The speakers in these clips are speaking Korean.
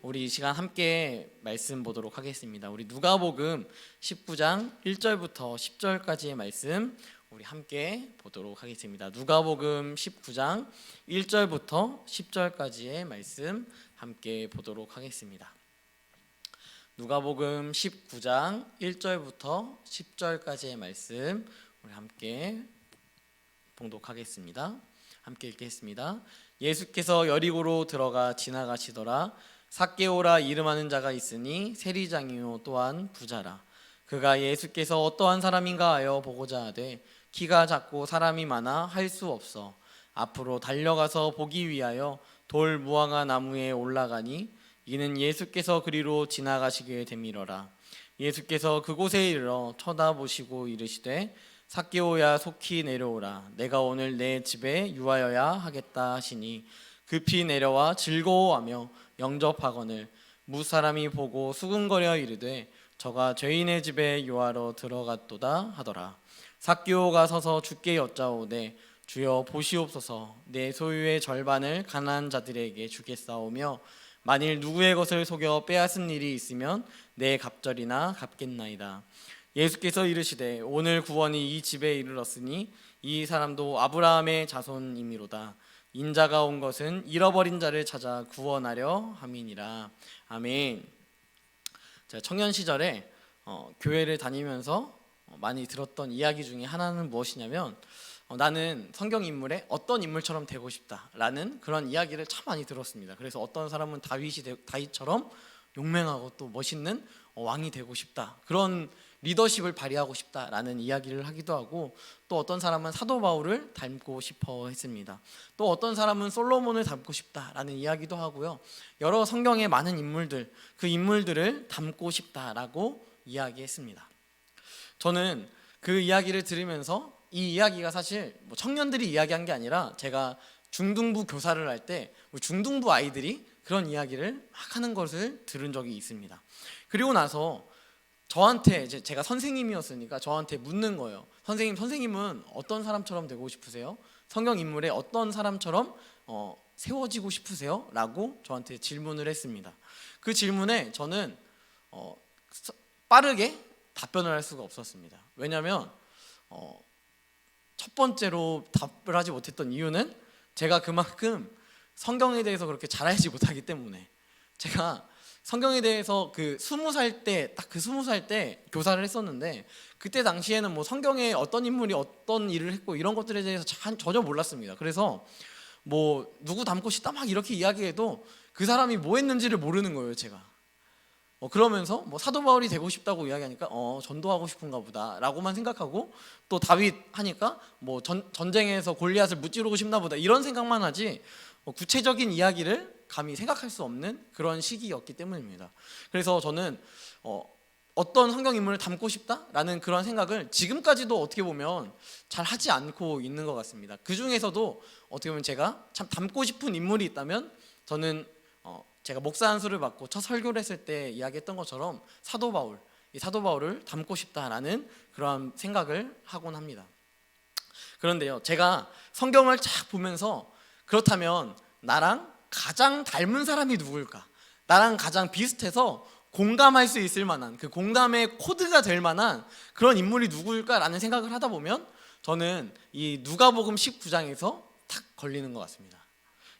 우리 이 시간 함께 말씀 보도록 하겠습니다. 우리 누가복음 19장 1절부터 10절까지의 말씀 우리 함께 보도록 하겠습니다. 누가복음 19장 1절부터 10절까지의 말씀 함께 보도록 하겠습니다. 누가복음 19장 1절부터 10절까지의 말씀 우리 함께 봉독하겠습니다. 함께 읽겠습니다. 예수께서 여리고로 들어가 지나가시더라. 삭개오라 이름하는 자가 있으니 세리장이요 또한 부자라. 그가 예수께서 어떠한 사람인가 하여 보고자 하되 키가 작고 사람이 많아 할 수 없어 앞으로 달려가서 보기 위하여 돌 무화과 나무에 올라가니 이는 예수께서 그리로 지나가시게 되밀어라. 예수께서 그곳에 이르러 쳐다보시고 이르시되 삭개오야 속히 내려오라. 내가 오늘 내 집에 유하여야 하겠다 하시니 급히 내려와 즐거워하며 영접하거늘 무사람이 보고 수군거려 이르되 저가 죄인의 집에 유하러 들어갔도다 하더라. 삭개오가 서서 주께 여짜오되 주여 보시옵소서. 내 소유의 절반을 가난한 자들에게 주겠사오며 만일 누구의 것을 속여 빼앗은 일이 있으면 내 갑절이나 갚겠나이다. 예수께서 이르시되 오늘 구원이 이 집에 이르렀으니 이 사람도 아브라함의 자손이미로다. 인자가 온 것은 잃어버린 자를 찾아 구원하려 함이니라. 아멘. 제가 청년 시절에 교회를 다니면서 많이 들었던 이야기 중에 하나는 무엇이냐면 나는 성경 인물에 어떤 인물처럼 되고 싶다라는 그런 이야기를 참 많이 들었습니다. 그래서 어떤 사람은 다윗처럼 용맹하고 또 멋있는 왕이 되고 싶다, 그런 리더십을 발휘하고 싶다라는 이야기를 하기도 하고, 또 어떤 사람은 사도 바울을 닮고 싶어 했습니다. 또 어떤 사람은 솔로몬을 닮고 싶다라는 이야기도 하고요. 여러 성경의 많은 인물들, 그 인물들을 닮고 싶다라고 이야기했습니다. 저는 그 이야기를 들으면서 이 이야기가 사실 청년들이 이야기한 게 아니라 제가 중등부 교사를 할 때 중등부 아이들이 그런 이야기를 막 하는 것을 들은 적이 있습니다. 그리고 나서 저한테 이제 제가 선생님이었으니까 저한테 묻는 거예요. 선생님은 어떤 사람처럼 되고 싶으세요? 성경 인물에 어떤 사람처럼 세워지고 싶으세요? 라고 저한테 질문을 했습니다. 그 질문에 저는 빠르게 답변을 할 수가 없었습니다. 왜냐하면 첫 번째로 답을 하지 못했던 이유는 제가 그만큼 성경에 대해서 그렇게 잘 알지 못하기 때문에, 제가 성경에 대해서 그 20살 때, 딱 그 20살 때 교사를 했었는데 그때 당시에는 뭐 성경에 어떤 인물이 어떤 일을 했고 이런 것들에 대해서 전혀 몰랐습니다. 그래서 뭐 누구 닮고 싶다 막 이렇게 이야기해도 그 사람이 뭐 했는지를 모르는 거예요, 제가. 그러면서 뭐 사도 바울이 되고 싶다고 이야기하니까 전도하고 싶은가 보다 라고만 생각하고, 또 다윗 하니까 뭐 전쟁에서 골리앗을 무찌르고 싶나 보다 이런 생각만 하지 구체적인 이야기를 감히 생각할 수 없는 그런 시기였기 때문입니다. 그래서 저는 어떤 성경 인물을 닮고 싶다라는 그런 생각을 지금까지도 어떻게 보면 잘 하지 않고 있는 것 같습니다. 그 중에서도 어떻게 보면 제가 참 닮고 싶은 인물이 있다면 저는 제가 목사 안수를 받고 첫 설교를 했을 때 이야기했던 것처럼 이 사도 바울을 닮고 싶다라는 그런 생각을 하곤 합니다. 그런데요, 제가 성경을 쫙 보면서 그렇다면 나랑 가장 닮은 사람이 누구일까? 나랑 가장 비슷해서 공감할 수 있을 만한, 그 공감의 코드가 될 만한 그런 인물이 누구일까라는 생각을 하다 보면 저는 이 누가복음 19장에서 탁 걸리는 것 같습니다.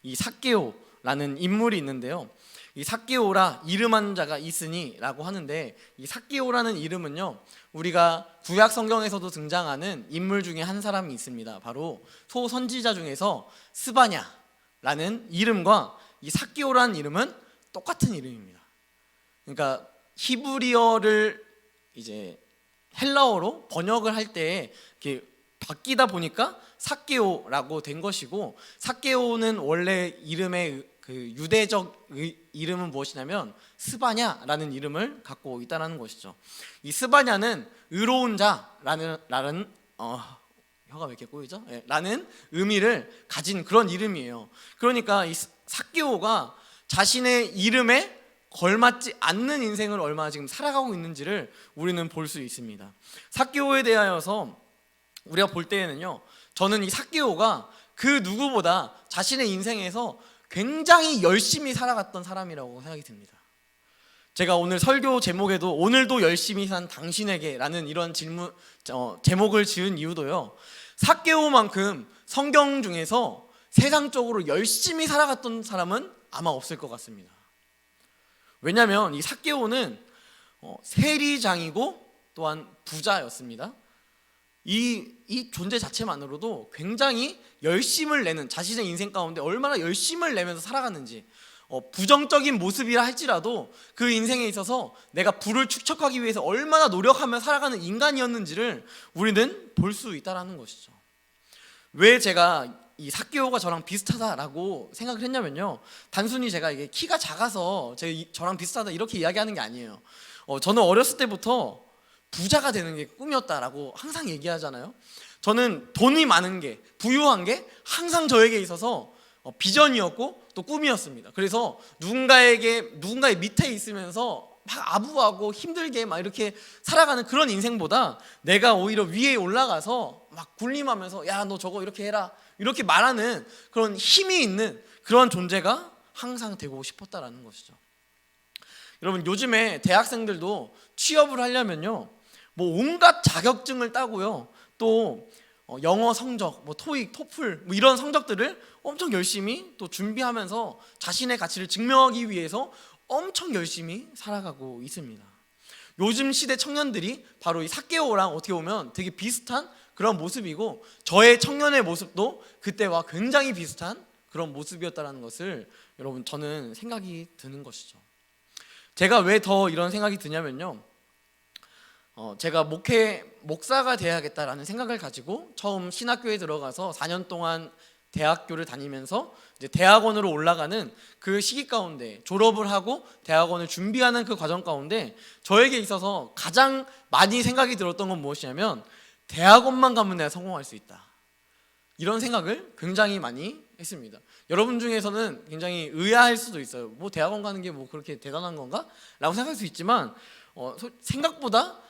이 삭개오라는 인물이 있는데요, 이 삭개오라 이름한 자가 있으니 라고 하는데, 이 삭개오라는 이름은요, 우리가 구약 성경에서도 등장하는 인물 중에 한 사람이 있습니다. 바로 소선지자 중에서 스바냐라는 이름과 이 삭개오라는 이름은 똑같은 이름입니다. 그러니까 히브리어를 이제 헬라어로 번역을 할 때 이렇게 바뀌다 보니까 삭개오라고 된 것이고, 삭개오는 원래 이름의 그 유대적 이름은 무엇이냐면 스바냐라는 이름을 갖고 있다는 것이죠. 이 스바냐는 의로운 자라는 혀가 왜 이렇게 꼬이죠? 라는 의미를 가진 그런 이름이에요. 그러니까 이 삭개오가 자신의 이름에 걸맞지 않는 인생을 얼마나 지금 살아가고 있는지를 우리는 볼 수 있습니다. 삭개오에 대하여서 우리가 볼 때에는요, 저는 이 삭개오가 그 누구보다 자신의 인생에서 굉장히 열심히 살아갔던 사람이라고 생각이 듭니다. 제가 오늘 설교 제목에도 오늘도 열심히 산 당신에게라는 이런 제목을 지은 이유도요, 삭개오만큼 성경 중에서 세상적으로 열심히 살아갔던 사람은 아마 없을 것 같습니다. 왜냐하면 이 삭개오는 세리장이고 또한 부자였습니다. 이 존재 자체만으로도 굉장히 열심을 내는, 자신의 인생 가운데 얼마나 열심을 내면서 살아갔는지, 부정적인 모습이라 할지라도 그 인생에 있어서 내가 부를 축적하기 위해서 얼마나 노력하며 살아가는 인간이었는지를 우리는 볼 수 있다는 것이죠. 왜 제가 이 삭개오가 저랑 비슷하다라고 생각을 했냐면요, 단순히 제가 이게 키가 작아서 저랑 비슷하다 이렇게 이야기하는 게 아니에요. 저는 어렸을 때부터 부자가 되는 게 꿈이었다라고 항상 얘기하잖아요. 저는 돈이 많은 게, 부유한 게 항상 저에게 있어서 비전이었고 또 꿈이었습니다. 그래서 누군가의 밑에 있으면서 막 아부하고 힘들게 막 이렇게 살아가는 그런 인생보다 내가 오히려 위에 올라가서 막 군림하면서 야, 너 저거 이렇게 해라 이렇게 말하는 그런 힘이 있는 그런 존재가 항상 되고 싶었다라는 것이죠. 여러분, 요즘에 대학생들도 취업을 하려면요, 뭐 온갖 자격증을 따고요, 또 영어 성적, 뭐 토익, 토플 뭐 이런 성적들을 엄청 열심히 또 준비하면서 자신의 가치를 증명하기 위해서 엄청 열심히 살아가고 있습니다. 요즘 시대 청년들이 바로 이 삭개오랑 어떻게 보면 되게 비슷한 그런 모습이고, 저의 청년의 모습도 그때와 굉장히 비슷한 그런 모습이었다는 것을 여러분, 저는 생각이 드는 것이죠. 제가 왜 더 이런 생각이 드냐면요, 제가 목사가 돼야겠다라는 생각을 가지고 처음 신학교에 들어가서 4년 동안 대학교를 다니면서 이제 대학원으로 올라가는 그 시기 가운데, 졸업을 하고 대학원을 준비하는 그 과정 가운데 저에게 있어서 가장 많이 생각이 들었던 건 무엇이냐면, 대학원만 가면 내가 성공할 수 있다, 이런 생각을 굉장히 많이 했습니다. 여러분 중에서는 굉장히 의아할 수도 있어요. 뭐 대학원 가는 게 뭐 그렇게 대단한 건가? 라고 생각할 수 있지만 생각보다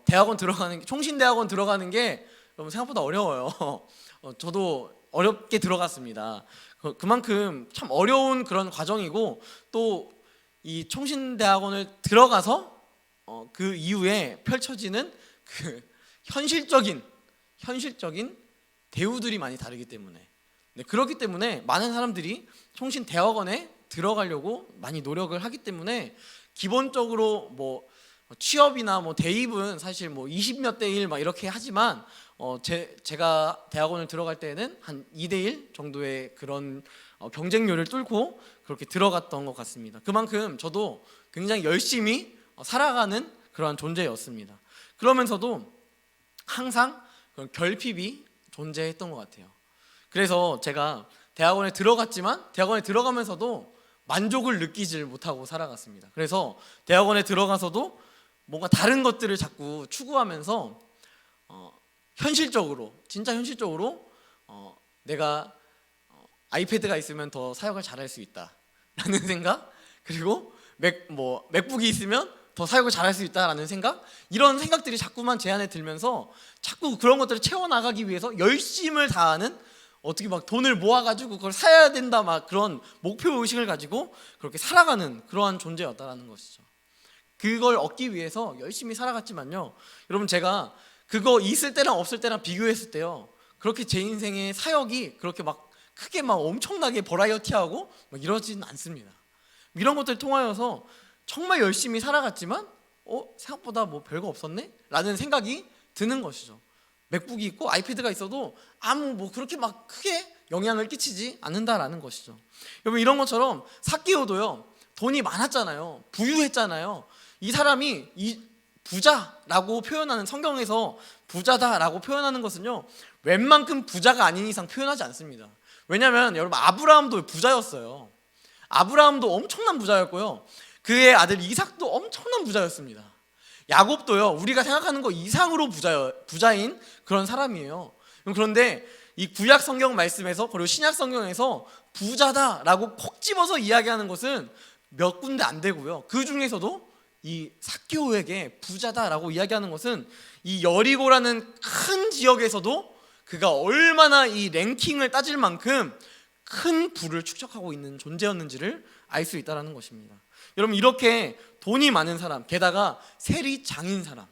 대학원 들어가는 게, 총신대학원 들어가는 게 여러분 생각보다 어려워요. 저도 어렵게 들어갔습니다. 그만큼 참 어려운 그런 과정이고, 또 이 총신대학원을 들어가서 그 이후에 펼쳐지는 그 현실적인 대우들이 많이 다르기 때문에, 그렇기 때문에 많은 사람들이 총신대학원에 들어가려고 많이 노력을 하기 때문에, 기본적으로 뭐 취업이나 뭐 대입은 사실 뭐 20몇 대 1 막 이렇게 하지만 제가 대학원을 들어갈 때는 한 2대 1 정도의 그런 경쟁률을 뚫고 그렇게 들어갔던 것 같습니다. 그만큼 저도 굉장히 열심히 살아가는 그런 존재였습니다. 그러면서도 항상 그런 결핍이 존재했던 것 같아요. 그래서 제가 대학원에 들어갔지만 대학원에 들어가면서도 만족을 느끼질 못하고 살아갔습니다. 그래서 대학원에 들어가서도 뭔가 다른 것들을 자꾸 추구하면서 진짜 현실적으로 내가 아이패드가 있으면 더 사역을 잘할 수 있다라는 생각, 그리고 맥북이 있으면 더 사역을 잘할 수 있다라는 생각, 이런 생각들이 자꾸만 제 안에 들면서 자꾸 그런 것들을 채워나가기 위해서 열심을 다하는, 어떻게 막 돈을 모아가지고 그걸 사야 된다 막 그런 목표 의식을 가지고 그렇게 살아가는 그러한 존재였다라는 것이죠. 그걸 얻기 위해서 열심히 살아갔지만요, 여러분, 제가 그거 있을 때랑 없을 때랑 비교했을 때요, 그렇게 제 인생의 사역이 그렇게 막 크게 막 엄청나게 버라이어티하고 막 이러진 않습니다. 이런 것들을 통하여서 정말 열심히 살아갔지만 생각보다 뭐 별거 없었네? 라는 생각이 드는 것이죠. 맥북이 있고 아이패드가 있어도 아무 뭐 그렇게 막 크게 영향을 끼치지 않는다라는 것이죠. 여러분, 이런 것처럼 삭개오도요, 돈이 많았잖아요. 부유했잖아요. 이 사람이 이 부자라고 표현하는, 성경에서 부자다라고 표현하는 것은요, 웬만큼 부자가 아닌 이상 표현하지 않습니다. 왜냐하면 여러분, 아브라함도 부자였어요. 아브라함도 엄청난 부자였고요, 그의 아들 이삭도 엄청난 부자였습니다. 야곱도요, 우리가 생각하는 것 이상으로 부자인 그런 사람이에요. 그런데 이 구약 성경 말씀에서, 그리고 신약 성경에서 부자다라고 콕 집어서 이야기하는 것은 몇 군데 안 되고요, 그 중에서도 이 삭개오에게 부자다라고 이야기하는 것은 이 여리고라는 큰 지역에서도 그가 얼마나 이 랭킹을 따질 만큼 큰 부를 축적하고 있는 존재였는지를 알 수 있다는 것입니다. 여러분, 이렇게 돈이 많은 사람, 게다가 세리장인 사람,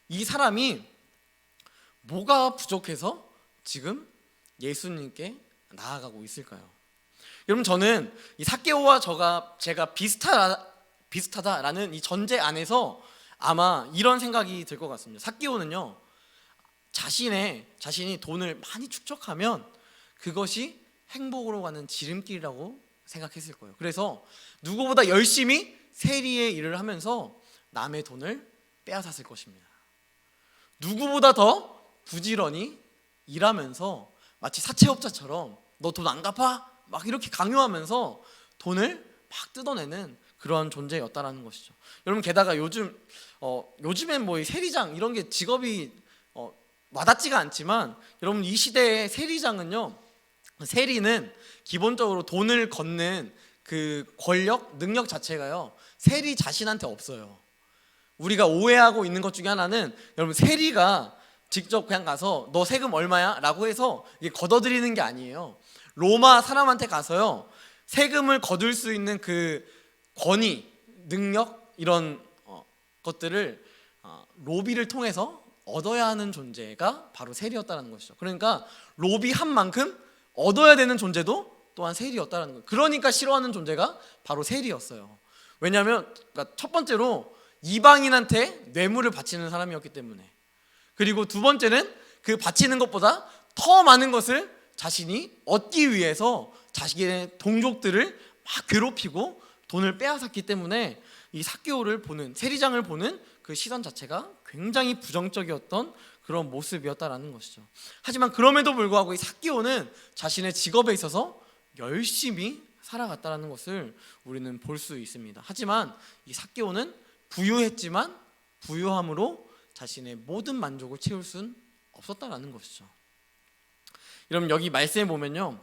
이 사람이 뭐가 부족해서 지금 예수님께 나아가고 있을까요? 여러분, 저는 이 삭개오와 제가 비슷하다라는 이 전제 안에서 아마 이런 생각이 들 것 같습니다. 삭개오는요, 자신이 돈을 많이 축적하면 그것이 행복으로 가는 지름길이라고 생각했을 거예요. 그래서 누구보다 열심히 세리의 일을 하면서 남의 돈을 빼앗았을 것입니다. 누구보다 더 부지런히 일하면서 마치 사채업자처럼 너 돈 안 갚아? 막 이렇게 강요하면서 돈을 막 뜯어내는 그런 존재였다라는 것이죠. 여러분, 게다가 요즘엔 뭐 이 세리장 이런 게 직업이 와닿지가 않지만, 여러분, 이 시대의 세리장은요, 세리는 기본적으로 돈을 걷는 그 권력, 능력 자체가요, 세리 자신한테 없어요. 우리가 오해하고 있는 것 중에 하나는, 여러분, 세리가 직접 그냥 가서 너 세금 얼마야? 라고 해서 이게 걷어들이는 게 아니에요. 로마 사람한테 가서요, 세금을 거둘 수 있는 그 권위, 능력, 이런 것들을 로비를 통해서 얻어야 하는 존재가 바로 세리였다는 것이죠. 그러니까 로비한 만큼 얻어야 되는 존재도 또한 세리였다는 거예요. 그러니까 싫어하는 존재가 바로 세리였어요. 왜냐하면, 그러니까 첫 번째로 이방인한테 뇌물을 바치는 사람이었기 때문에, 그리고 두 번째는 그 바치는 것보다 더 많은 것을 자신이 얻기 위해서 자신의 동족들을 막 괴롭히고 돈을 빼앗았기 때문에 이 삭개오를 보는, 세리장을 보는 그 시선 자체가 굉장히 부정적이었던 그런 모습이었다라는 것이죠. 하지만 그럼에도 불구하고 이 삭개오는 자신의 직업에 있어서 열심히 살아갔다라는 것을 우리는 볼 수 있습니다. 하지만 이 삭개오는 부유했지만 부유함으로 자신의 모든 만족을 채울 수는 없었다라는 것이죠. 여러분, 여기 말씀에 보면요,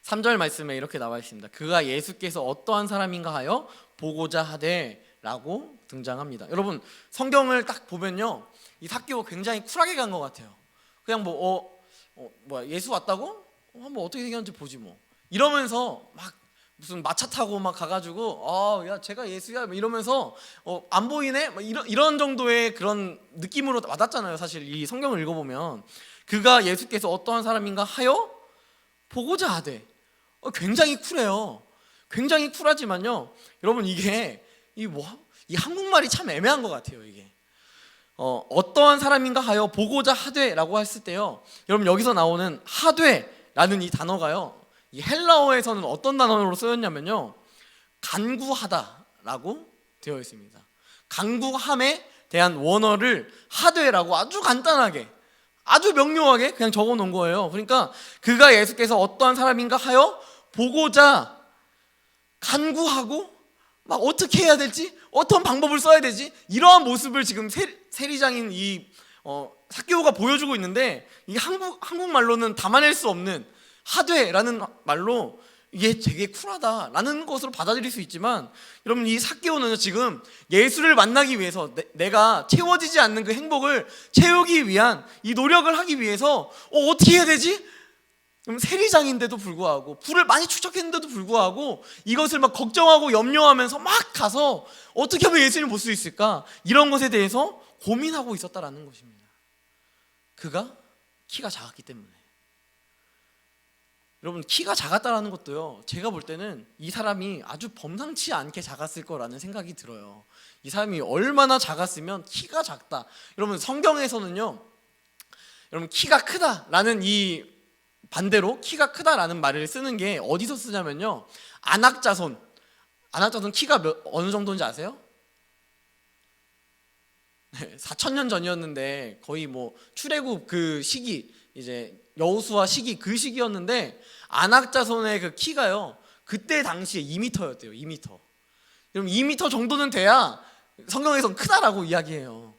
3절 말씀에 이렇게 나와 있습니다. 그가 예수께서 어떠한 사람인가 하여 보고자 하되 라고 등장합니다. 여러분, 성경을 딱 보면요, 이 삭개오 굉장히 쿨하게 간 것 같아요. 그냥 예수 왔다고? 한번 어떻게 생겼는지 보지 뭐, 이러면서 막 무슨 마차 타고 막 가가지고 야 제가 예수야 이러면서 안 보이네? 막 이런 정도의 그런 느낌으로 와닿잖아요. 사실 이 성경을 읽어보면 그가 예수께서 어떠한 사람인가 하여 보고자 하되, 굉장히 쿨해요. 굉장히 쿨하지만요, 여러분, 이게 이 한국말이 참 애매한 것 같아요. 이게 어떠한 사람인가 하여 보고자 하되라고 했을 때요, 여러분, 여기서 나오는 하되라는 이 단어가요, 이 헬라어에서는 어떤 단어로 쓰였냐면요, 간구하다라고 되어 있습니다. 간구함에 대한 원어를 하되라고 아주 간단하게, 아주 명료하게 그냥 적어 놓은 거예요. 그러니까 그가 예수께서 어떠한 사람인가 하여 보고자 간구하고 막 어떻게 해야 될지, 어떤 방법을 써야 되지, 이러한 모습을 지금 세리장인 이 삭개오가 보여주고 있는데, 이게 한국말로는 담아낼 수 없는 하되라는 말로 이게 되게 쿨하다라는 것으로 받아들일 수 있지만, 여러분, 이 삭개오는 지금 예수를 만나기 위해서 내가 채워지지 않는 그 행복을 채우기 위한 이 노력을 하기 위해서 어떻게 해야 되지? 그럼 세리장인데도 불구하고, 부를 많이 축적했는데도 불구하고 이것을 막 걱정하고 염려하면서 막 가서 어떻게 하면 예수님을 볼 수 있을까, 이런 것에 대해서 고민하고 있었다라는 것입니다. 그가 키가 작았기 때문에. 여러분, 키가 작았다라는 것도요, 제가 볼 때는 이 사람이 아주 범상치 않게 작았을 거라는 생각이 들어요. 이 사람이 얼마나 작았으면 키가 작다. 여러분, 성경에서는요, 여러분, 키가 크다라는 이 반대로 키가 크다라는 말을 쓰는 게 어디서 쓰냐면요, 안악자손 키가 어느 정도인지 아세요? 4,000년 전이었는데, 거의 뭐 출애굽 그 시기, 이제 여호수아 시기 그 시기였는데, 안악자손의 그 키가요, 그때 당시에 2m였대요. 2m. 여러분, 2m 정도는 돼야 성경에서는 크다라고 이야기해요.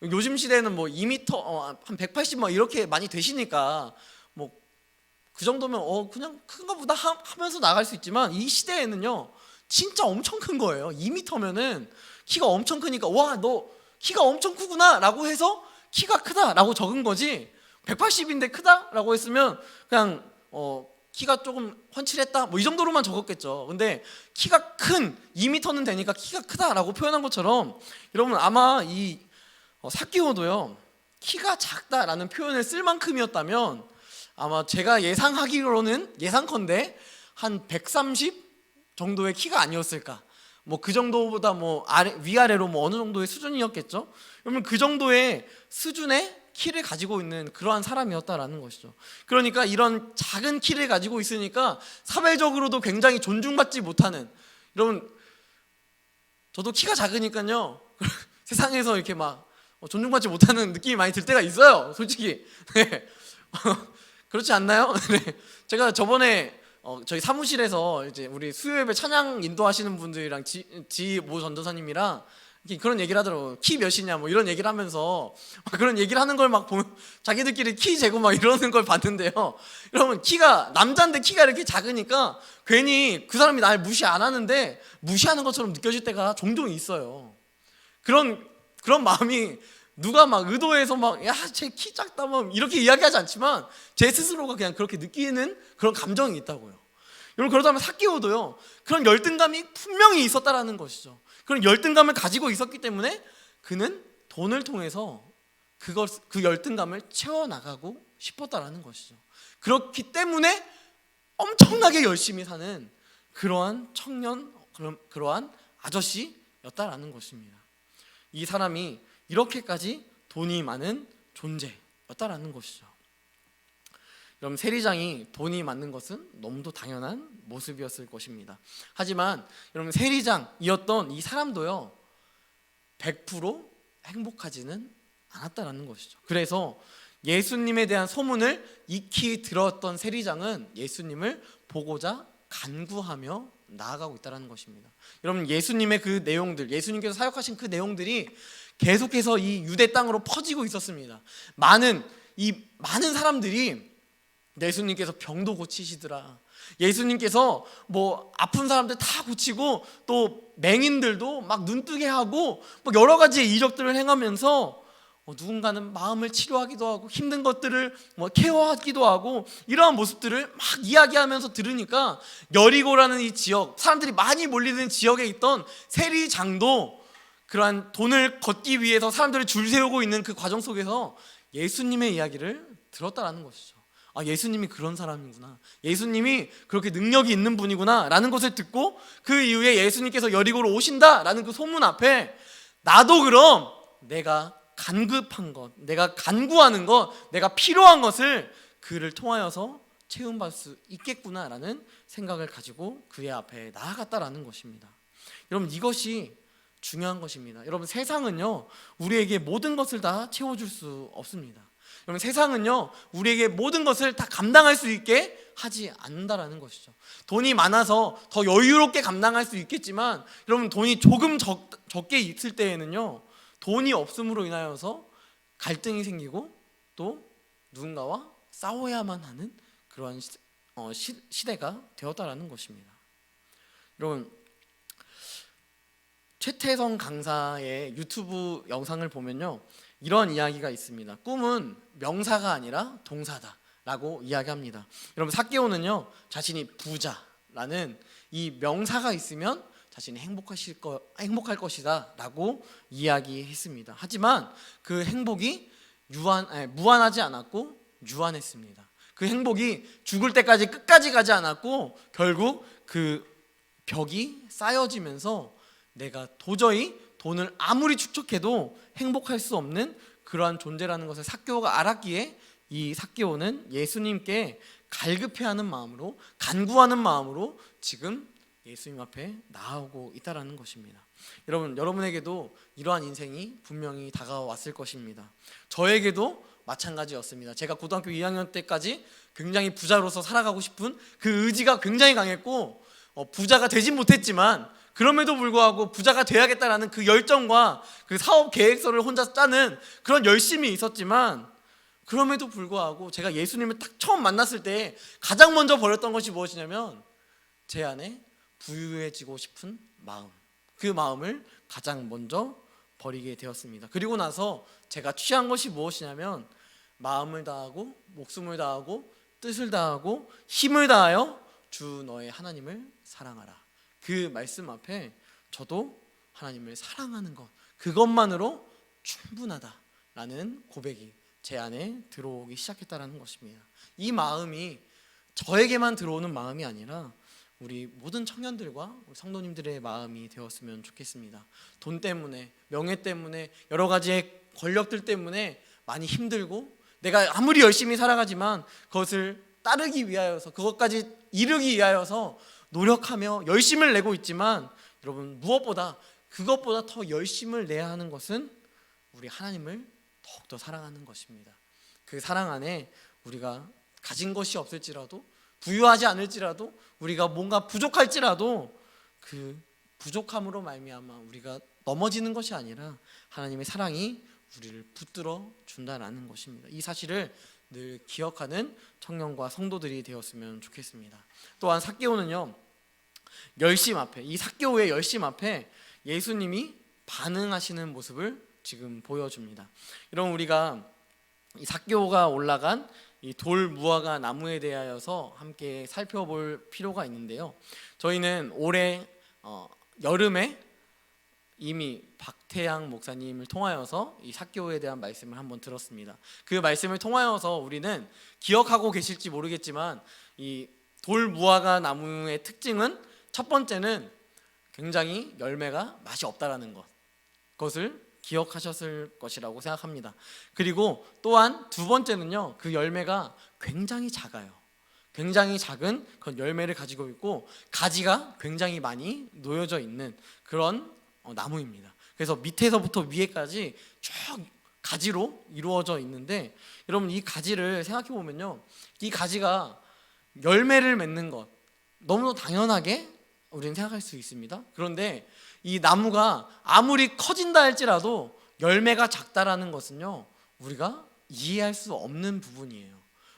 요즘 시대에는 뭐 2m 한 180 막 이렇게 많이 되시니까 뭐 그 정도면 그냥 큰가 보다 하면서 나갈 수 있지만, 이 시대에는요 진짜 엄청 큰 거예요. 2m면은 키가 엄청 크니까 와, 너 키가 엄청 크구나 라고 해서 키가 크다 라고 적은 거지, 180인데 크다 라고 했으면 그냥 키가 조금 훤칠했다 뭐 이 정도로만 적었겠죠. 근데 키가 큰 2m는 되니까 키가 크다라고 표현한 것처럼 여러분 아마 이 사키오도요 키가 작다라는 표현을 쓸 만큼이었다면 아마 제가 예상하기로는 예상컨대 한 130 정도의 키가 아니었을까. 뭐 그 정도보다 뭐 위아래로 뭐 어느 정도의 수준이었겠죠. 그러면 그 정도의 수준의 키를 가지고 있는 그러한 사람이었다라는 것이죠. 그러니까 이런 작은 키를 가지고 있으니까 사회적으로도 굉장히 존중받지 못하는, 여러분 저도 키가 작으니까요 세상에서 이렇게 막 존중받지 못하는 느낌이 많이 들 때가 있어요, 솔직히. 네. 그렇지 않나요? 네. 제가 저번에 저희 사무실에서 이제 우리 수요예배 찬양 인도하시는 분들이랑 지모 전도사님이랑 그런 얘기를 하더라고요. 키 몇이냐 뭐 이런 얘기를 하면서 그런 얘기를 하는 걸 막 보면 자기들끼리 키 재고 막 이러는 걸 봤는데요. 여러분 키가 남자인데 키가 이렇게 작으니까 괜히 그 사람이 날 무시 안 하는데 무시하는 것처럼 느껴질 때가 종종 있어요. 그런 마음이 누가 막 의도해서 막 야 쟤 키 작다 뭐 이렇게 이야기하지 않지만 제 스스로가 그냥 그렇게 느끼는 그런 감정이 있다고요. 여러분 그렇다면 사키오도요 그런 열등감이 분명히 있었다라는 것이죠. 그런 열등감을 가지고 있었기 때문에 그는 돈을 통해서 그 열등감을 채워나가고 싶었다라는 것이죠. 그렇기 때문에 엄청나게 열심히 사는 그러한 청년, 그러한 아저씨였다라는 것입니다. 이 사람이 이렇게까지 돈이 많은 존재였다라는 것이죠. 여러분 세리장이 돈이 많은 것은 너무도 당연한 모습이었을 것입니다. 하지만 여러분 세리장이었던 이 사람도요 100% 행복하지는 않았다라는 것이죠. 그래서 예수님에 대한 소문을 익히 들었던 세리장은 예수님을 보고자 간구하며 나아가고 있다는 것입니다. 여러분 예수님의 그 내용들, 예수님께서 사역하신 그 내용들이 계속해서 이 유대 땅으로 퍼지고 있었습니다. 많은 사람들이 예수님께서 병도 고치시더라, 예수님께서 뭐 아픈 사람들 다 고치고 또 맹인들도 막 눈뜨게 하고 뭐 여러 가지의 이적들을 행하면서 누군가는 마음을 치료하기도 하고 힘든 것들을 뭐 케어하기도 하고 이러한 모습들을 막 이야기하면서 들으니까 여리고라는 이 지역, 사람들이 많이 몰리는 지역에 있던 세리장도 그러한 돈을 걷기 위해서 사람들이 줄 세우고 있는 그 과정 속에서 예수님의 이야기를 들었다라는 것이죠. 아, 예수님이 그런 사람이구나, 예수님이 그렇게 능력이 있는 분이구나 라는 것을 듣고 그 이후에 예수님께서 여리고로 오신다라는 그 소문 앞에 나도 그럼 내가 간급한 것, 내가 간구하는 것, 내가 필요한 것을 그를 통하여서 채움받을 수 있겠구나라는 생각을 가지고 그의 앞에 나아갔다라는 것입니다. 여러분 이것이 중요한 것입니다. 여러분 세상은요 우리에게 모든 것을 다 채워줄 수 없습니다. 여러분 세상은요 우리에게 모든 것을 다 감당할 수 있게 하지 않는다라는 것이죠. 돈이 많아서 더 여유롭게 감당할 수 있겠지만 여러분 돈이 조금 적게 있을 때에는요 돈이 없음으로 인하여서 갈등이 생기고 또 누군가와 싸워야만 하는 그러한 시대가 되었다라는 것입니다. 여러분 최태성 강사의 유튜브 영상을 보면요 이런 이야기가 있습니다. 꿈은 명사가 아니라 동사다라고 이야기합니다. 여러분 사케오는요 자신이 부자라는 이 명사가 있으면 자신이 행복할 것이다 라고 이야기했습니다. 하지만 그 행복이 무한하지 않았고 유한했습니다. 그 행복이 죽을 때까지 끝까지 가지 않았고 결국 그 벽이 쌓여지면서 내가 도저히 돈을 아무리 축적해도 행복할 수 없는 그러한 존재라는 것을 사케오가 알았기에 이 사케오는 예수님께 갈급해하는 마음으로, 간구하는 마음으로 지금 예수님 앞에 나아오고 있다라는 것입니다. 여러분에게도 이러한 인생이 분명히 다가왔을 것입니다. 저에게도 마찬가지였습니다. 제가 고등학교 2학년 때까지 굉장히 부자로서 살아가고 싶은 그 의지가 굉장히 강했고 부자가 되진 못했지만 그럼에도 불구하고 부자가 돼야겠다라는 그 열정과 그 사업 계획서를 혼자 짜는 그런 열심이 있었지만 그럼에도 불구하고 제가 예수님을 딱 처음 만났을 때 가장 먼저 버렸던 것이 무엇이냐면 제 안에 부유해지고 싶은 마음, 그 마음을 가장 먼저 버리게 되었습니다. 그리고 나서 제가 취한 것이 무엇이냐면 마음을 다하고 목숨을 다하고 뜻을 다하고 힘을 다하여 주 너의 하나님을 사랑하라. 그 말씀 앞에 저도 하나님을 사랑하는 것, 그것만으로 충분하다라는 고백이 제 안에 들어오기 시작했다라는 것입니다. 이 마음이 저에게만 들어오는 마음이 아니라 우리 모든 청년들과 우리 성도님들의 마음이 되었으면 좋겠습니다. 돈 때문에, 명예 때문에, 여러 가지의 권력들 때문에 많이 힘들고 내가 아무리 열심히 살아가지만 그것을 따르기 위하여서, 그것까지 이루기 위하여서 노력하며 열심을 내고 있지만, 여러분 무엇보다 그것보다 더 열심을 내야 하는 것은 우리 하나님을 더욱더 사랑하는 것입니다. 그 사랑 안에 우리가 가진 것이 없을지라도, 부유하지 않을지라도, 우리가 뭔가 부족할지라도 그 부족함으로 말미암아 우리가 넘어지는 것이 아니라 하나님의 사랑이 우리를 붙들어 준다라는 것입니다. 이 사실을 늘 기억하는 청년과 성도들이 되었으면 좋겠습니다. 또한 삭개오는요, 열심 앞에, 이 삭개오의 열심 앞에 예수님이 반응하시는 모습을 지금 보여줍니다. 여러분, 우리가 이 삭개오가 올라간 이 돌 무화과 나무에 대하여서 함께 살펴볼 필요가 있는데요. 저희는 올해 여름에 이미 박태양 목사님을 통하여서 이 삭개오에 대한 말씀을 한번 들었습니다. 그 말씀을 통하여서 우리는 기억하고 계실지 모르겠지만 이 돌 무화과 나무의 특징은, 첫 번째는 굉장히 열매가 맛이 없다라는 것, 그것을 기억하셨을 것이라고 생각합니다. 그리고 또한 두 번째는요, 그 열매가 굉장히 작아요. 굉장히 작은 그런 열매를 가지고 있고 가지가 굉장히 많이 놓여져 있는 그런 나무입니다. 그래서 밑에서부터 위에까지 쭉 가지로 이루어져 있는데, 여러분 이 가지를 생각해 보면요, 이 가지가 열매를 맺는 것 너무나 당연하게 우리는 생각할 수 있습니다. 그런데 이 나무가 아무리 커진다 할지라도 열매가 작다라는 것은요, 우리가 이해할 수 없는 부분이에요.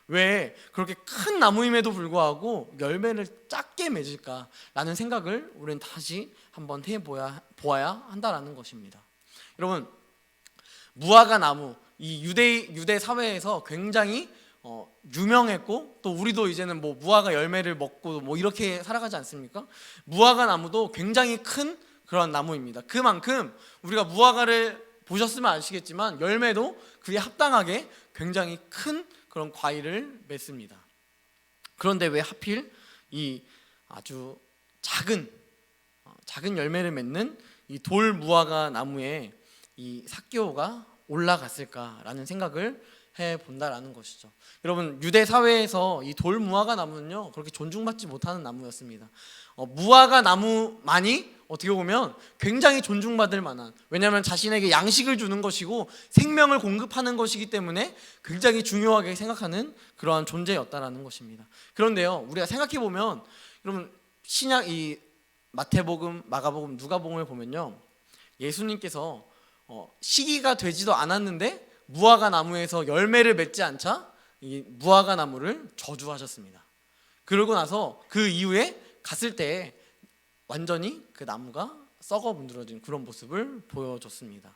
왜 그렇게 큰 나무임에도 불구하고 열매를 작게 맺을까라는 생각을 우리는 다시 한번 해보아야 한다라는 것입니다. 여러분, 무화과 나무, 이 유대 사회에서 굉장히 유명했고, 또 우리도 이제는 뭐 무화과 열매를 먹고 뭐 이렇게 살아가지 않습니까? 무화과 나무도 굉장히 큰 그런 나무입니다. 그만큼 우리가 무화과를 보셨으면 아시겠지만 열매도 그에 합당하게 굉장히 큰 그런 과일을 맺습니다. 그런데 왜 하필 이 아주 작은 열매를 맺는 이 돌 무화과 나무에 이 삭개오가 올라갔을까라는 생각을 해본다라는 것이죠. 여러분, 유대 사회에서 이 돌 무화과 나무는요, 그렇게 존중받지 못하는 나무였습니다. 무화과 나무만이 어떻게 보면 굉장히 존중받을 만한, 왜냐하면 자신에게 양식을 주는 것이고 생명을 공급하는 것이기 때문에 굉장히 중요하게 생각하는 그러한 존재였다라는 것입니다. 그런데요, 우리가 생각해 보면, 여러분 신약 이 마태복음, 마가복음, 누가복음을 보면요, 예수님께서 시기가 되지도 않았는데 무화과 나무에서 열매를 맺지 않자 이 무화과 나무를 저주하셨습니다. 그러고 나서 그 이후에 갔을 때 완전히 그 나무가 썩어 문드러진 그런 모습을 보여줬습니다.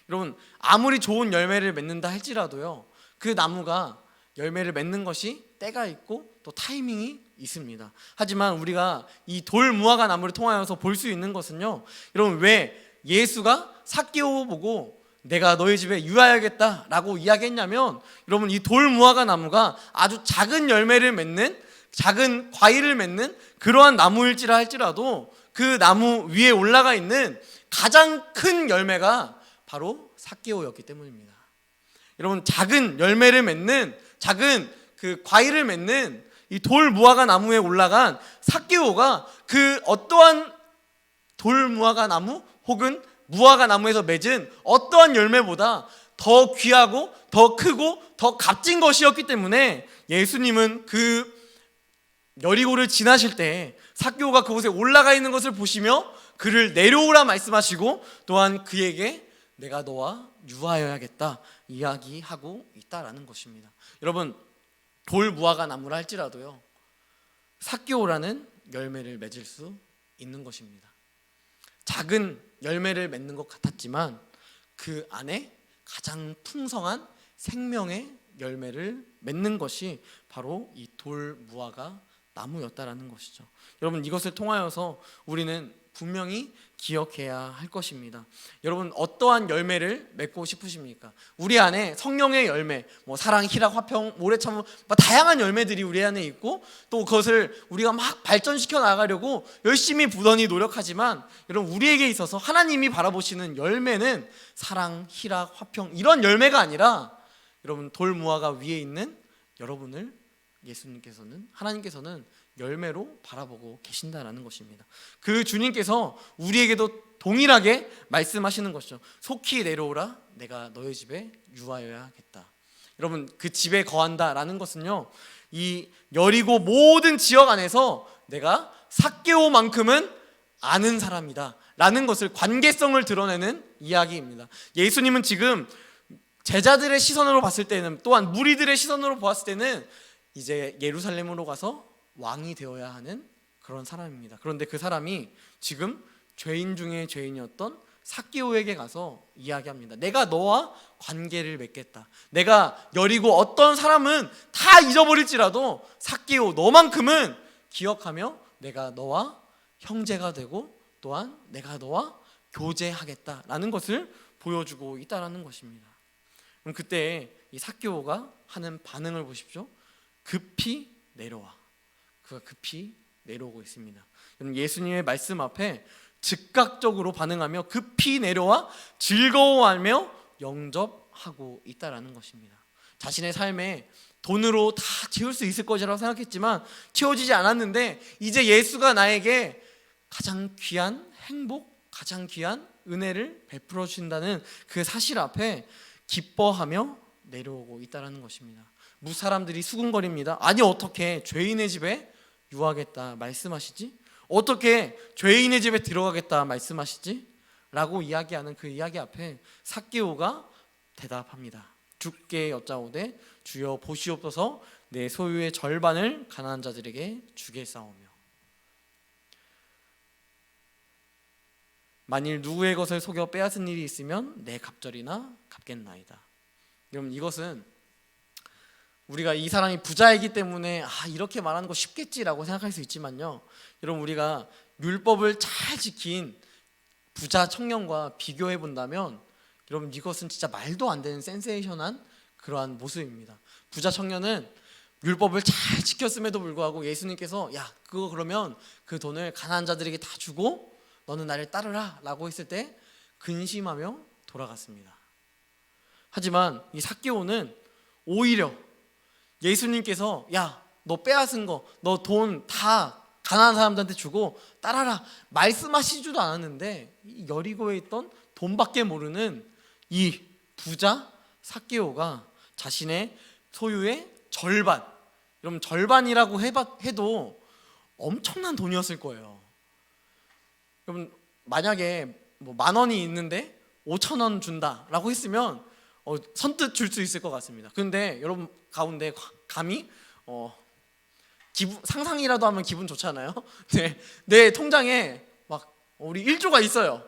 여러분, 아무리 좋은 열매를 맺는다 할지라도요, 그 나무가 열매를 맺는 것이 때가 있고 또 타이밍이 있습니다. 하지만 우리가 이 돌 무화과 나무를 통하여서 볼 수 있는 것은요, 여러분 왜 예수가 삭개오 보고 내가 너희 집에 유하여야겠다라고 이야기했냐면, 여러분 이 돌 무화과 나무가 아주 작은 열매를 맺는, 작은 과일을 맺는 그러한 나무일지라 할지라도 그 나무 위에 올라가 있는 가장 큰 열매가 바로 삭개오였기 때문입니다. 여러분, 작은 열매를 맺는, 작은 그 과일을 맺는 이 돌 무화과 나무에 올라간 삭개오가 그 어떠한 돌 무화과 나무 혹은 무화과 나무에서 맺은 어떠한 열매보다 더 귀하고 더 크고 더 값진 것이었기 때문에 예수님은 그 여리고를 지나실 때 삭개오가 그곳에 올라가 있는 것을 보시며 그를 내려오라 말씀하시고, 또한 그에게 내가 너와 유하여야겠다 이야기하고 있다라는 것입니다. 여러분, 돌 무화과 나무라 할지라도요, 삭개오라는 열매를 맺을 수 있는 것입니다. 작은 열매를 맺는 것 같았지만 그 안에 가장 풍성한 생명의 열매를 맺는 것이 바로 이 돌 무화과 나무였다라는 것이죠. 여러분, 이것을 통하여서 우리는 분명히 기억해야 할 것입니다. 여러분, 어떠한 열매를 맺고 싶으십니까? 우리 안에 성령의 열매, 사랑, 희락, 화평, 오래 참음, 다양한 열매들이 우리 안에 있고, 또 그것을 우리가 막 발전시켜 나가려고 열심히 부단히 노력하지만, 여러분, 우리에게 있어서 하나님이 바라보시는 열매는 사랑, 희락, 화평, 이런 열매가 아니라, 여러분, 돌 무화과 위에 있는 여러분을 예수님께서는, 하나님께서는 열매로 바라보고 계신다라는 것입니다. 그 주님께서 우리에게도 동일하게 말씀하시는 것이죠. 속히 내려오라, 내가 너희 집에 유하여야겠다. 여러분, 그 집에 거한다라는 것은요, 이 여리고 모든 지역 안에서 내가 삭개오만큼은 아는 사람이다 라는 것을, 관계성을 드러내는 이야기입니다. 예수님은 지금 제자들의 시선으로 봤을 때는, 또한 무리들의 시선으로 보았을 때는 이제 예루살렘으로 가서 왕이 되어야 하는 그런 사람입니다. 그런데 그 사람이 지금 죄인 중에 죄인이었던 삭개오에게 가서 이야기합니다. 내가 너와 관계를 맺겠다. 내가 여리고 어떤 사람은 다 잊어버릴지라도 삭개오, 너만큼은 기억하며 내가 너와 형제가 되고, 또한 내가 너와 교제하겠다라는 것을 보여주고 있다라는 것입니다. 그럼 그때 이 삭개오가 하는 반응을 보십시오. 급히 내려와. 그가 급히 내려오고 있습니다. 예수님의 말씀 앞에 즉각적으로 반응하며 급히 내려와 즐거워하며 영접하고 있다라는 것입니다. 자신의 삶에 돈으로 다 채울 수 있을 것이라고 생각했지만 채워지지 않았는데, 이제 예수가 나에게 가장 귀한 행복, 가장 귀한 은혜를 베풀어 주신다는 그 사실 앞에 기뻐하며 내려오고 있다라는 것입니다. 무사람들이 수군거립니다. 아니, 어떻게 죄인의 집에 유하겠다 말씀하시지? 어떻게 죄인의 집에 들어가겠다 말씀하시지? 라고 이야기하는 그 이야기 앞에 삭개오가 대답합니다. 주께 여짜오되 주여 보시옵소서, 내 소유의 절반을 가난한 자들에게 주겠사오며, 만일 누구의 것을 속여 빼앗은 일이 있으면 내 갑절이나 갚겠나이다. 여러분, 이것은 우리가 이 사람이 부자이기 때문에 이렇게 말하는 거 쉽겠지라고 생각할 수 있지만요, 여러분, 우리가 율법을 잘 지킨 부자 청년과 비교해 본다면, 여러분, 이것은 진짜 말도 안 되는 센세이션한 그러한 모습입니다. 부자 청년은 율법을 잘 지켰음에도 불구하고 예수님께서 그거 그러면 그 돈을 가난한 자들에게 다 주고 너는 나를 따르라 라고 했을 때 근심하며 돌아갔습니다. 하지만 이 삭개오는 오히려 예수님께서 너 빼앗은 거, 너 돈 다 가난한 사람들한테 주고 따라라 말씀하시지도 않았는데, 이 여리고에 있던 돈밖에 모르는 이 부자 삭개오가 자신의 소유의 절반, 여러분, 절반이라고 해도 엄청난 돈이었을 거예요. 여러분, 만약에 10,000원이 있는데 5,000원 준다라고 했으면 선뜻 줄 수 있을 것 같습니다. 그런데 여러분 가운데 감히 상상이라도 하면 기분 좋잖아요. 내 통장에 막 우리 1조가 있어요.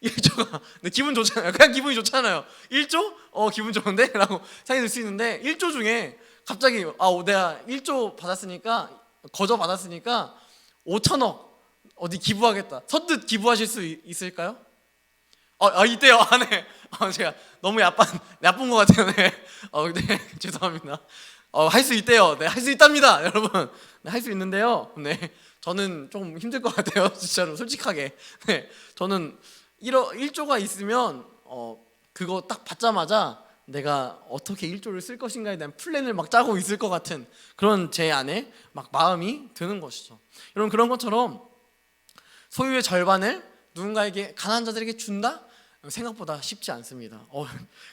1조가 기분 좋잖아요. 그냥 기분이 좋잖아요. 1조? 기분 좋은데? 라고 생각이 들 수 있는데, 1조 중에 갑자기 내가 1조 받았으니까, 거저 받았으니까 5천억 어디 기부하겠다. 선뜻 기부하실 수 있을까요? 이때요. 네. 제가 너무 나쁜 것 같아요. 네. 네. 죄송합니다. 할 수 있대요. 네, 할 수 있답니다, 여러분. 네, 할 수 있는데요. 네, 저는 좀 힘들 것 같아요, 진짜로 솔직하게. 네, 저는 1조가 있으면 그거 딱 받자마자 내가 어떻게 1조를 쓸 것인가에 대한 플랜을 막 짜고 있을 것 같은 그런 제 안에 막 마음이 드는 것이죠. 여러분, 그런 것처럼 소유의 절반을 누군가에게, 가난한 자들에게 준다? 생각보다 쉽지 않습니다.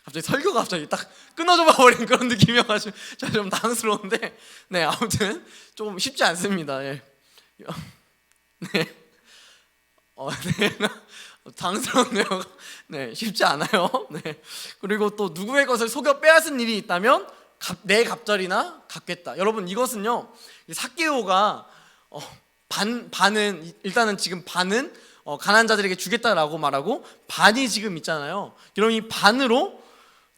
갑자기 설교가 딱 끊어져 버린 그런 느낌이어가지고 좀 당황스러운데, 네, 아무튼 좀 쉽지 않습니다. 네, 네, 네. 당황스럽네요. 네, 쉽지 않아요. 네, 그리고 또 누구의 것을 속여 빼앗은 일이 있다면 내 갑절이나 갚겠다. 여러분, 이것은요, 삭개오가 반은, 일단은 지금 반은 가난한 자들에게 주겠다라고 말하고 반이 지금 있잖아요. 여러분, 이 반으로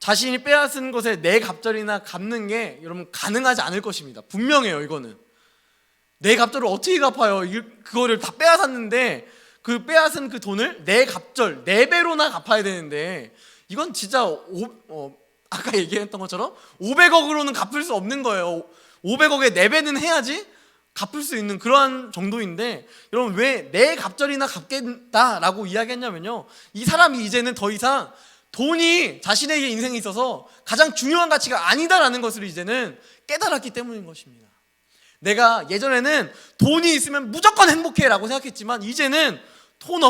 자신이 빼앗은 것에 네 갑절이나 갚는 게 여러분 가능하지 않을 것입니다. 분명해요. 이거는 네 갑절을 어떻게 갚아요? 그거를 다 빼앗았는데 그 빼앗은 그 돈을 네 갑절, 네 배로나 갚아야 되는데 이건 진짜 아까 얘기했던 것처럼 500억으로는 갚을 수 없는 거예요. 500억에 네 배는 해야지 갚을 수 있는 그러한 정도인데, 여러분 왜 네 갑절이나 갚겠다라고 이야기했냐면요, 이 사람이 이제는 더 이상 돈이 자신에게 인생에 있어서 가장 중요한 가치가 아니다라는 것을 이제는 깨달았기 때문인 것입니다. 내가 예전에는 돈이 있으면 무조건 행복해라고 생각했지만 이제는 돈이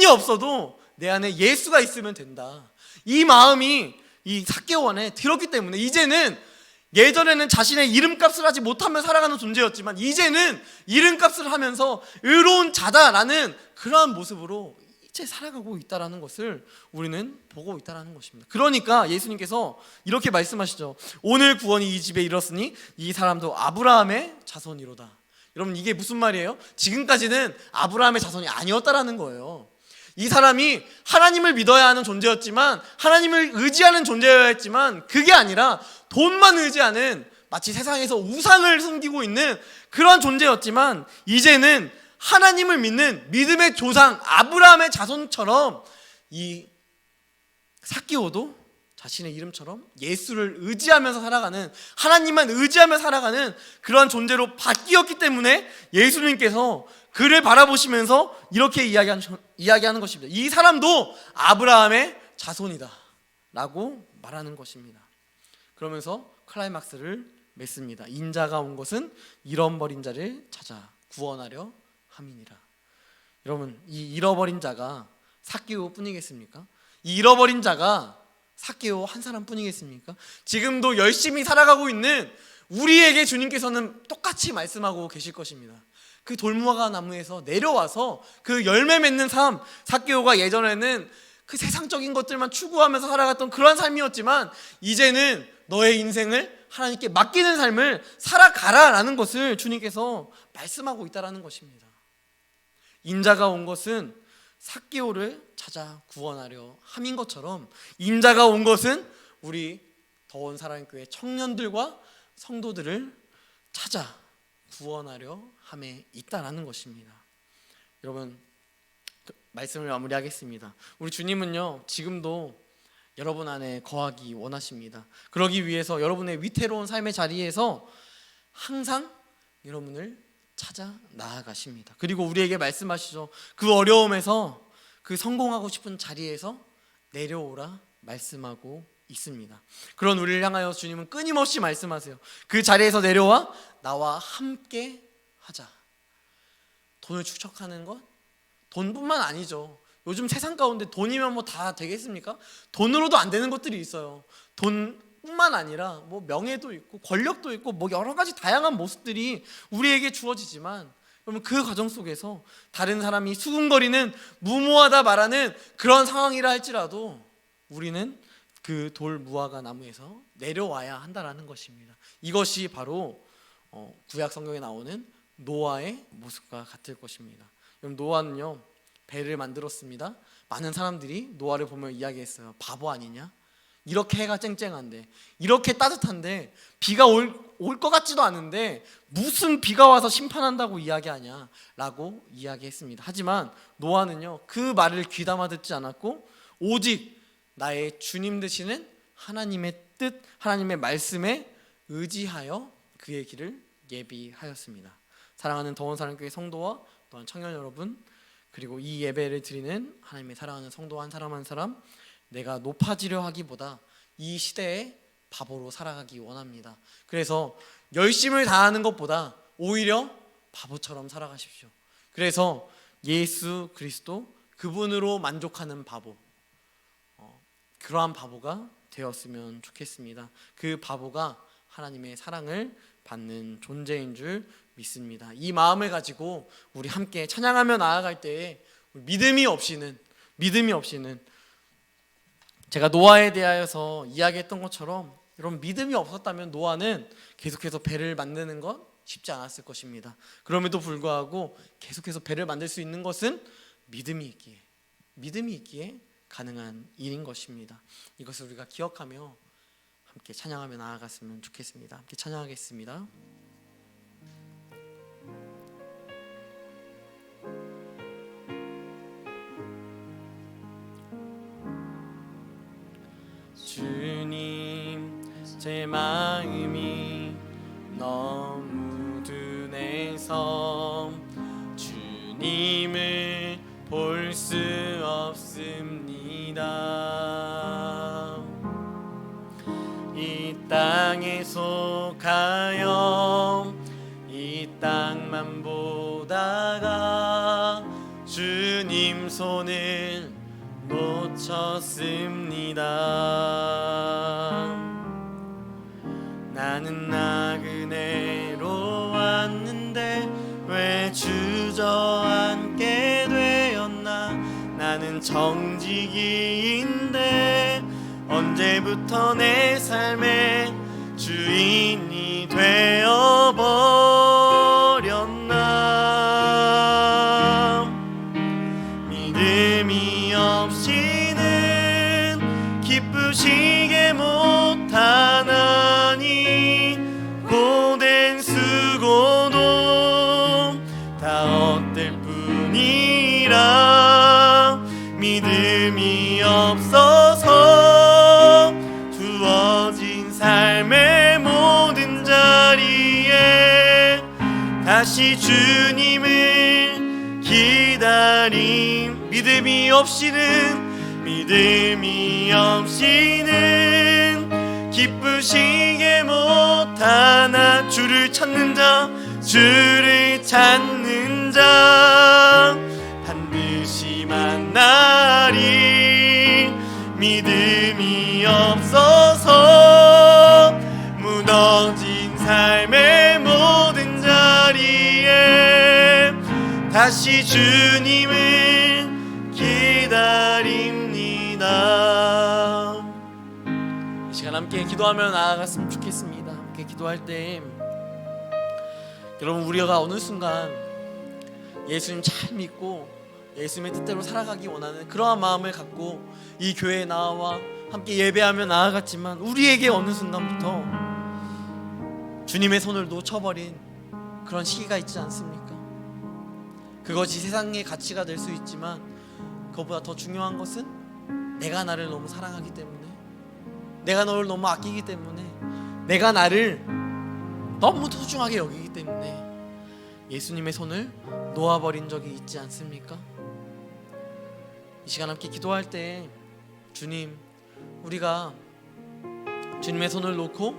없어도 내 안에 예수가 있으면 된다, 이 마음이 이 삭개오 안에 들었기 때문에 이제는, 예전에는 자신의 이름값을 하지 못하며 살아가는 존재였지만 이제는 이름값을 하면서 의로운 자다라는 그러한 모습으로 이제 살아가고 있다라는 것을 우리는 보고 있다라는 것입니다. 그러니까 예수님께서 이렇게 말씀하시죠. 오늘 구원이 이 집에 이르렀으니 이 사람도 아브라함의 자손이로다. 여러분 이게 무슨 말이에요? 지금까지는 아브라함의 자손이 아니었다라는 거예요. 이 사람이 하나님을 믿어야 하는 존재였지만, 하나님을 의지하는 존재여야 했지만, 그게 아니라 돈만 의지하는, 마치 세상에서 우상을 섬기고 있는 그런 존재였지만, 이제는 하나님을 믿는 믿음의 조상 아브라함의 자손처럼 이 삭개오도 자신의 이름처럼 예수를 의지하면서 살아가는, 하나님만 의지하며 살아가는 그런 존재로 바뀌었기 때문에 예수님께서 그를 바라보시면서 이렇게 이야기하는 것입니다. 이 사람도 아브라함의 자손이다 라고 말하는 것입니다. 그러면서 클라이막스를 맺습니다. 인자가 온 것은 잃어버린 자를 찾아 구원하려 함이니라. 여러분 이 잃어버린 자가 삭개오 뿐이겠습니까? 이 잃어버린 자가 삭개오 한 사람 뿐이겠습니까? 지금도 열심히 살아가고 있는 우리에게 주님께서는 똑같이 말씀하고 계실 것입니다. 그 돌무화과 나무에서 내려와서 그 열매 맺는 삶, 삭개오가 예전에는 그 세상적인 것들만 추구하면서 살아갔던 그런 삶이었지만 이제는 너의 인생을 하나님께 맡기는 삶을 살아가라라는 것을 주님께서 말씀하고 있다라는 것입니다. 인자가 온 것은 삭개오를 찾아 구원하려 함인 것처럼, 인자가 온 것은 우리 더원 사랑교회 청년들과 성도들을 찾아 구원하려 함에 있다라는 것입니다. 여러분 말씀을 마무리하겠습니다. 우리 주님은요 지금도 여러분 안에 거하기 원하십니다. 그러기 위해서 여러분의 위태로운 삶의 자리에서 항상 여러분을 찾아 나아가십니다. 그리고 우리에게 말씀하시죠. 그 어려움에서, 그 성공하고 싶은 자리에서 내려오라 말씀하고 있습니다. 그런 우리를 향하여 주님은 끊임없이 말씀하세요. 그 자리에서 내려와 나와 함께 하자. 돈을 축적하는 것, 돈뿐만 아니죠. 요즘 세상 가운데 돈이면 뭐 다 되겠습니까? 돈으로도 안 되는 것들이 있어요. 돈뿐만 아니라 뭐 명예도 있고 권력도 있고 뭐 여러 가지 다양한 모습들이 우리에게 주어지지만, 그러면 그 과정 속에서 다른 사람이 수군거리는 무모하다 말하는 그런 상황이라 할지라도 우리는 그 돌무화과 나무에서 내려와야 한다라는 것입니다. 이것이 바로 구약 성경에 나오는 노아의 모습과 같을 것입니다. 그럼 노아는요 배를 만들었습니다. 많은 사람들이 노아를 보며 이야기했어요. 바보 아니냐? 이렇게 해가 쨍쨍한데, 이렇게 따뜻한데, 비가 올 것 같지도 않은데 무슨 비가 와서 심판한다고 이야기하냐 라고 이야기했습니다. 하지만 노아는요 그 말을 귀담아 듣지 않았고 오직 나의 주님 되시는 하나님의 뜻, 하나님의 말씀에 의지하여 그의 길을 예비하였습니다. 사랑하는 더원사랑교회 성도와 또한 청년 여러분, 그리고 이 예배를 드리는 하나님의 사랑하는 성도 한 사람 한 사람, 내가 높아지려 하기보다 이 시대에 바보로 살아가기 원합니다. 그래서 열심을 다하는 것보다 오히려 바보처럼 살아가십시오. 그래서 예수 그리스도 그분으로 만족하는 바보, 그러한 바보가 되었으면 좋겠습니다. 그 바보가 하나님의 사랑을 받는 존재인 줄 믿습니다. 이 마음을 가지고 우리 함께 찬양하며 나아갈 때에 믿음이 없이는 제가 노아에 대하여서 이야기했던 것처럼, 여러분 믿음이 없었다면 노아는 계속해서 배를 만드는 것 쉽지 않았을 것입니다. 그럼에도 불구하고 계속해서 배를 만들 수 있는 것은 믿음이 있기에 가능한 일인 것입니다. 이것을 우리가 기억하며 함께 찬양하며 나아갔으면 좋겠습니다. 함께 찬양하겠습니다. 주님, 제 마음이 너무 둔해서 주님을 볼 수 없습니다. 이 땅에 속하여 이 땅만 보다가 주님 손을 놓쳤습니다. 나는 나그네로 왔는데 왜 주저앉게 되었나. 나는 정직이인데 언제부터 내 삶의 주인이 되어버렸나. 믿음이 없이는 기쁘시게 못하나니 고된 수고도 다 헛될 뿐이라. 믿음이 없어서 주어진 삶의 모든 자리에 다시 주님을 기다림. 믿음이 없이는 기쁘시게 못하나. 주를 찾는 자 반드시 만나리. 믿음이 없어서 무너진 삶의 모든 자리에 다시 주님을 기다립니다. 이 시간 함께 기도하며 나아갔으면 좋겠습니다. 함께 기도할 때 여러분, 우리가 어느 순간 예수님 잘 믿고 예수님의 뜻대로 살아가기 원하는 그러한 마음을 갖고 이 교회에 나와 함께 예배하며 나아갔지만 우리에게 어느 순간부터 주님의 손을 놓쳐버린 그런 시기가 있지 않습니까? 그것이 세상의 가치가 될 수 있지만 그것보다 더 중요한 것은 내가 나를 너무 사랑하기 때문에, 내가 너를 너무 아끼기 때문에, 내가 나를 너무 소중하게 여기기 때문에 예수님의 손을 놓아버린 적이 있지 않습니까? 이 시간 함께 기도할 때 주님, 우리가 주님의 손을 놓고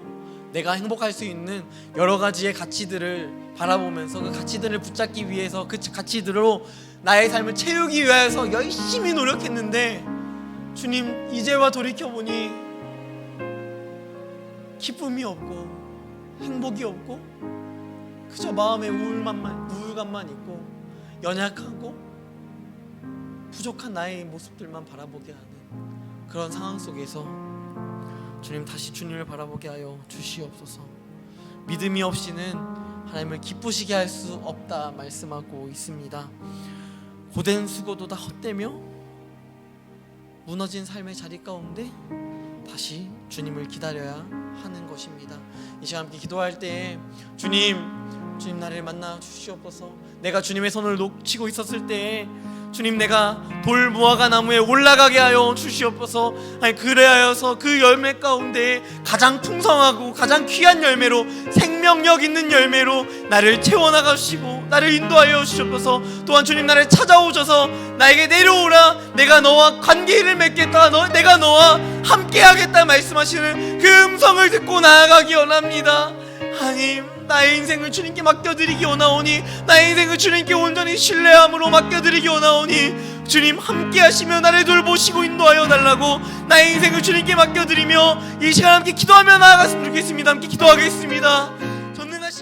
내가 행복할 수 있는 여러 가지의 가치들을 바라보면서 그 가치들을 붙잡기 위해서 그 가치들로 나의 삶을 채우기 위해서 열심히 노력했는데 주님, 이제와 돌이켜보니 기쁨이 없고 행복이 없고 그저 마음에 우울감만 있고 연약하고 부족한 나의 모습들만 바라보게 하는 그런 상황 속에서 주님, 다시 주님을 바라보게 하여 주시옵소서. 믿음이 없이는 하나님을 기쁘시게 할 수 없다 말씀하고 있습니다. 고된 수고도 다 헛되며 무너진 삶의 자리 가운데 다시 주님을 기다려야 하는 것입니다. 이 시간 함께 기도할 때 주님 나를 만나 주시옵소서. 내가 주님의 손을 놓치고 있었을 때 주님, 내가 돌 무화과 나무에 올라가게 하여 주시옵소서. 그래야여서 그 열매 가운데 가장 풍성하고 가장 귀한 열매로, 생명력 있는 열매로 나를 채워나가시고 나를 인도하여 주시옵소서. 또한 주님, 나를 찾아오셔서 나에게 내려오라, 내가 너와 관계를 맺겠다, 내가 너와 함께하겠다 말씀하시는 그 음성을 듣고 나아가기 원합니다. 하나님, 나의 인생을 주님께 맡겨드리기 원하오니, 나의 인생을 주님께 온전히 신뢰함으로 맡겨드리기 원하오니 주님, 함께 하시며 나를 돌보시고 인도하여 달라고 나의 인생을 주님께 맡겨드리며 이 시간 함께 기도하며 나아갔으면 좋겠습니다. 함께 기도하겠습니다. 전능하신